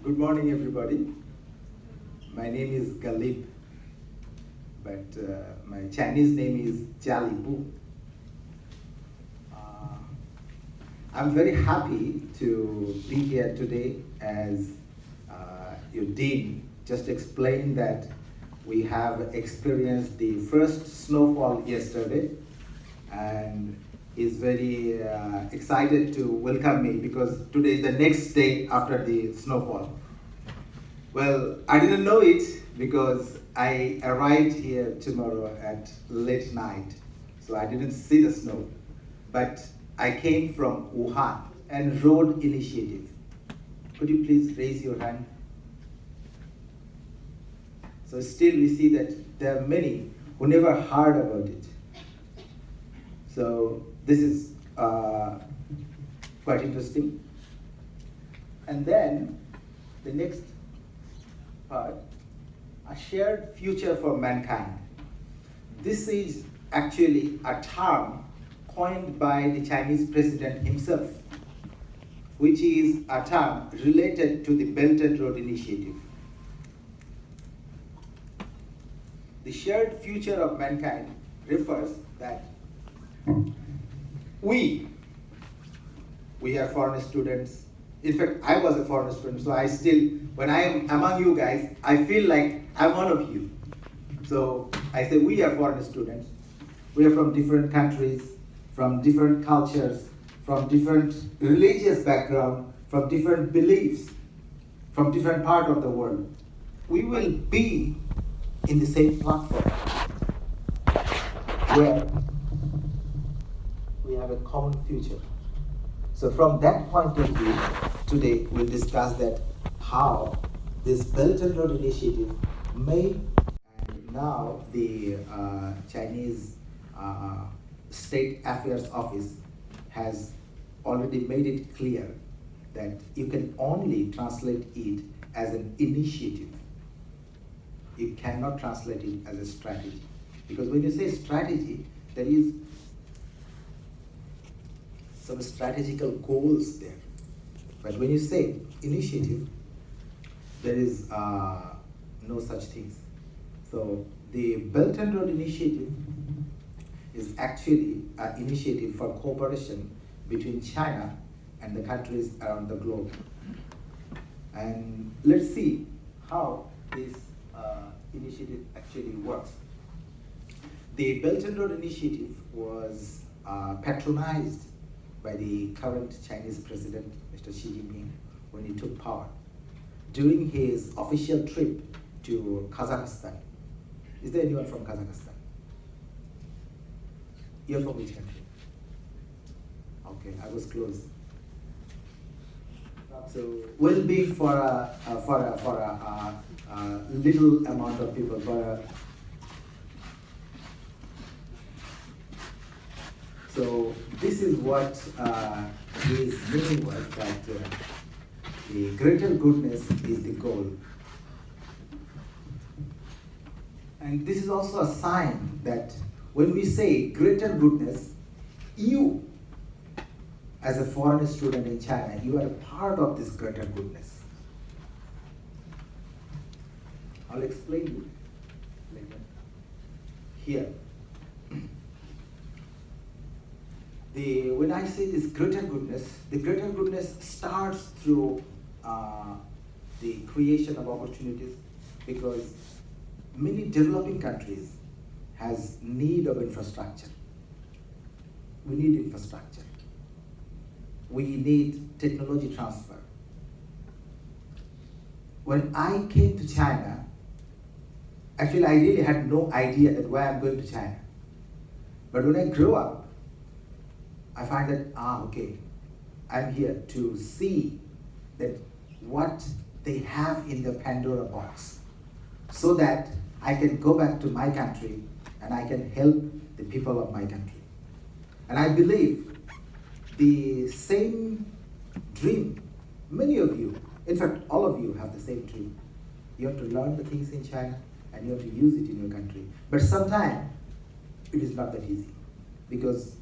Good morning, everybody. My name is Galib, but my Chinese name is Jialibu. I'm very happy to be here today as your dean just explained that we have experienced the first snowfall yesterday and is very excited to welcome me because today is the next day after the snowfall. Well, I didn't know it because I arrived here tomorrow at late night, so I didn't see the snow. But I came from Wuhan and Road Initiative. Could you please raise your hand? So still we see that there are many who never heard about it. So this is quite interesting. And then the next part, a shared future for mankind. This is actually a term coined by the Chinese president himself, which is a term related to the Belt and Road Initiative. The shared future of mankind refers that we are foreign students. In fact, I was a foreign student, so I still, when I am among you guys, I feel like I'm one of you. So I say we are foreign students. We are from different countries, from different cultures, from different religious background, from different beliefs, from different part of the world. We will be in the same platform where we have a common future. So from that point of view, today we'll discuss that how this Belt and Road Initiative may, and now the Chinese State Affairs Office has already made it clear that you can only translate it as an initiative. You cannot translate it as a strategy. Because when you say strategy, there is some strategical goals there. But when you say initiative, there is no such things. So the Belt and Road Initiative is actually an initiative for cooperation between China and the countries around the globe. And let's see how this initiative actually works. The Belt and Road Initiative was patronized by the current Chinese president, Mr. Xi Jinping, when he took power. During his official trip to Kazakhstan. Is there anyone from Kazakhstan? You're from which country? Okay, I was close. So well-being for a little amount of people, so this is what his meaning was, that the greater goodness is the goal. And this is also a sign that when we say greater goodness, you, as a foreign student in China, you are a part of this greater goodness. I'll explain you later. Here. When I say this greater goodness, the greater goodness starts through the creation of opportunities, because many developing countries has need of infrastructure. We need infrastructure. We need technology transfer. When I came to China, actually I really had no idea that why I'm going to China. But when I grew up, I find that, okay, I'm here to see that what they have in the Pandora box, so that I can go back to my country and I can help the people of my country. And I believe the same dream, many of you, in fact, all of you have the same dream. You have to learn the things in China and you have to use it in your country. But sometimes it is not that easy, because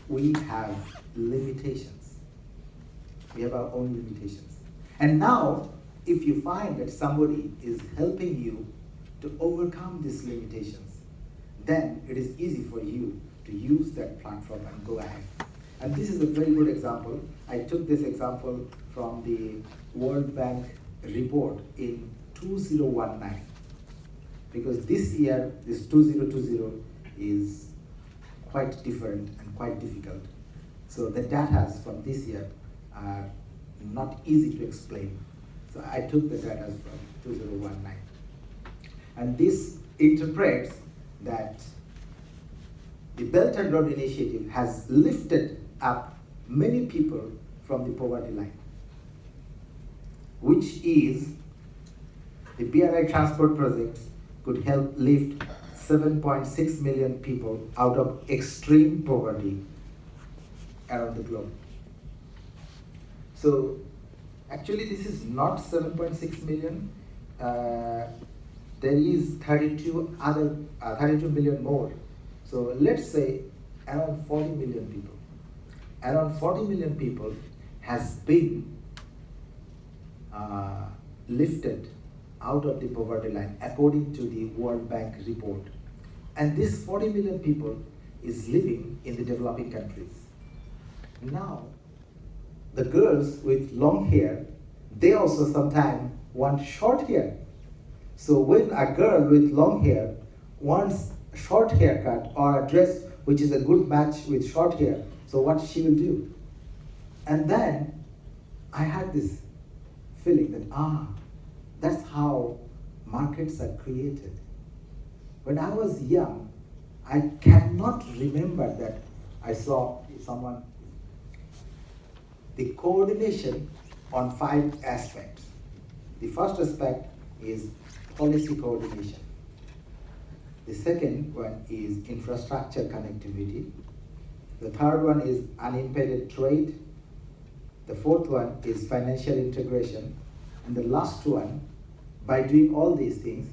we have limitations. We have our own limitations. And now if you find that somebody is helping you to overcome these limitations, then it is easy for you to use that platform and go ahead. And this is a very good example. I took this example from the World Bank report in 2019, because this year, this 2020 is quite different and quite difficult. So the data from this year are not easy to explain. So I took the data from 2019. And this interprets that the Belt and Road Initiative has lifted up many people from the poverty line, which is the BRI transport project could help lift 7.6 million people out of extreme poverty around the globe. So actually this is not 7.6 million. There is 32 million more. So let's say around 40 million people. Around 40 million people has been lifted out of the poverty line according to the World Bank report. And this 40 million people is living in the developing countries. Now, the girls with long hair, they also sometimes want short hair. So when a girl with long hair wants a short haircut or a dress which is a good match with short hair, so what she will do? And then I had this feeling that, that's how markets are created. When I was young, I cannot remember that I saw someone, the coordination on 5 aspects. The first aspect is policy coordination. The second one is infrastructure connectivity. The third one is unimpeded trade. The fourth one is financial integration. And the last one, by doing all these things,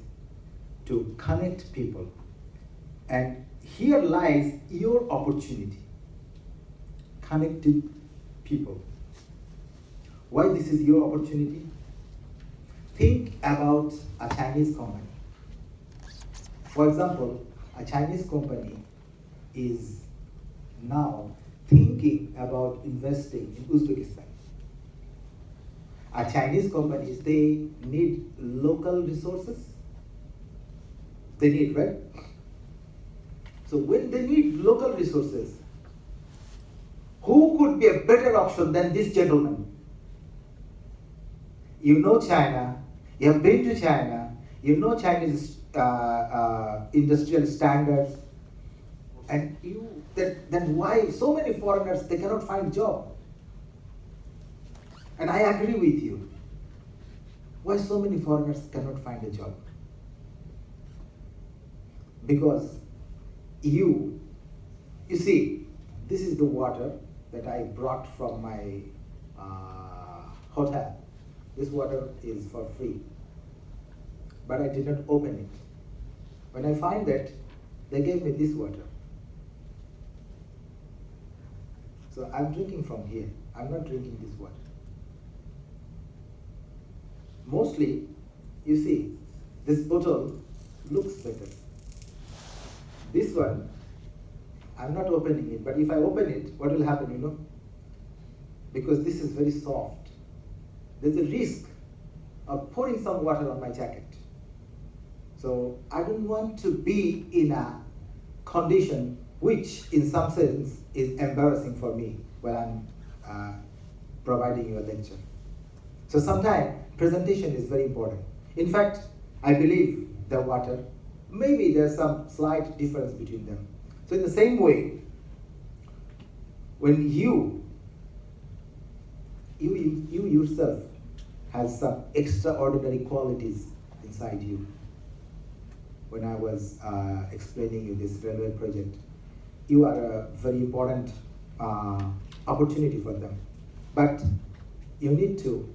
to connect people. And here lies your opportunity. Connecting people. Why this is your opportunity? Think about a Chinese company. For example, a Chinese company is now thinking about investing in Uzbekistan. A Chinese companies, they need local resources. They need, right? So when they need local resources, who could be a better option than this gentleman? You know China, you have been to China, you know Chinese industrial standards, and then why so many foreigners, they cannot find job? And I agree with you. Why so many foreigners cannot find a job? Because you see, this is the water that I brought from my hotel. This water is for free, but I did not open it. When I find that, they gave me this water. So I'm drinking from here. I'm not drinking this water. Mostly, you see, this bottle looks better. This one, I'm not opening it, but if I open it, what will happen, you know? Because this is very soft. There's a risk of pouring some water on my jacket. So I don't want to be in a condition which in some sense is embarrassing for me when I'm providing you a lecture. So sometimes presentation is very important. In fact, I believe the water, maybe there's some slight difference between them. So in the same way, when you yourself has some extraordinary qualities inside you. When I was explaining you this railway project, you are a very important opportunity for them. But you need to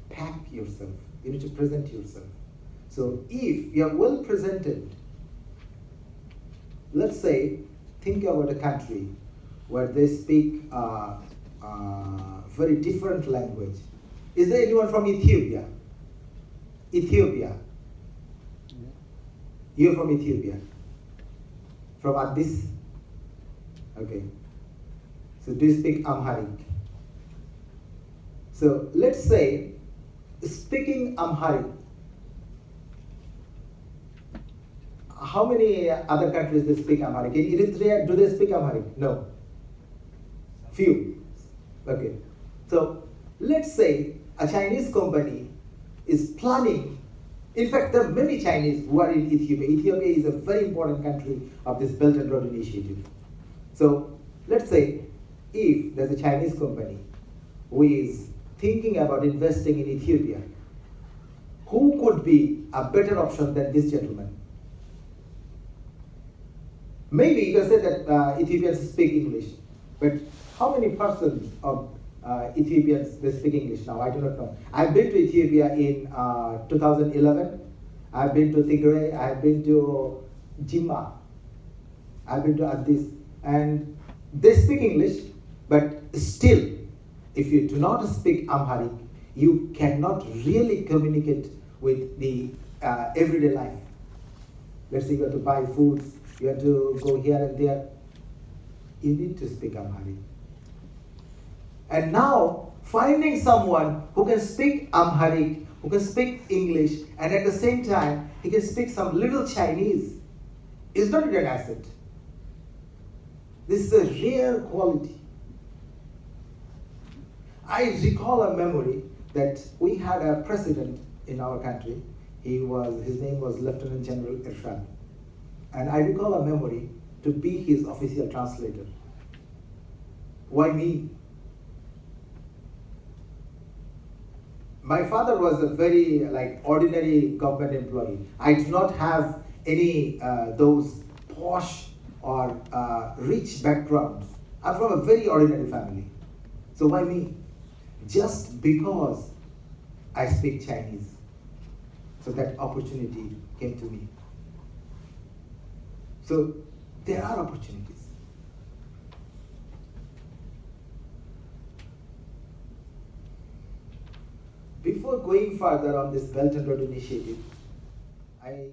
pack yourself, you need to present yourself. So if you are well presented, let's say, think about a country where they speak very different language. Is there anyone from Ethiopia? Ethiopia. You're from Ethiopia. From Addis? Okay. So do you speak Amharic? So let's say speaking Amharic. How many other countries they speak Amharic? In Eritrea, do they speak Amharic? No. Few. Okay. So let's say a Chinese company is planning. In fact, there are many Chinese who are in Ethiopia. Ethiopia is a very important country of this Belt and Road Initiative. So let's say if there's a Chinese company who is thinking about investing in Ethiopia, who could be a better option than this gentleman? Maybe you can say that Ethiopians speak English, but how many persons of Ethiopians they speak English now? I do not know. I've been to Ethiopia in 2011. I've been to Tigray. I've been to Jimma. I've been to Addis, and they speak English, but still, if you do not speak Amharic, you cannot really communicate with the everyday life. Let's say you have to buy foods, you have to go here and there. You need to speak Amharic. And now, finding someone who can speak Amharic, who can speak English, and at the same time, he can speak some little Chinese, is not an asset. This is a rare quality. I recall a memory that we had a president in our country. His name was Lieutenant General Irshad. And I recall a memory to be his official translator. Why me? My father was a very ordinary government employee. I do not have any those posh or rich backgrounds. I'm from a very ordinary family. So why me? Just because I speak Chinese. So that opportunity came to me. So there are opportunities. Before going further on this Belt and Road Initiative, I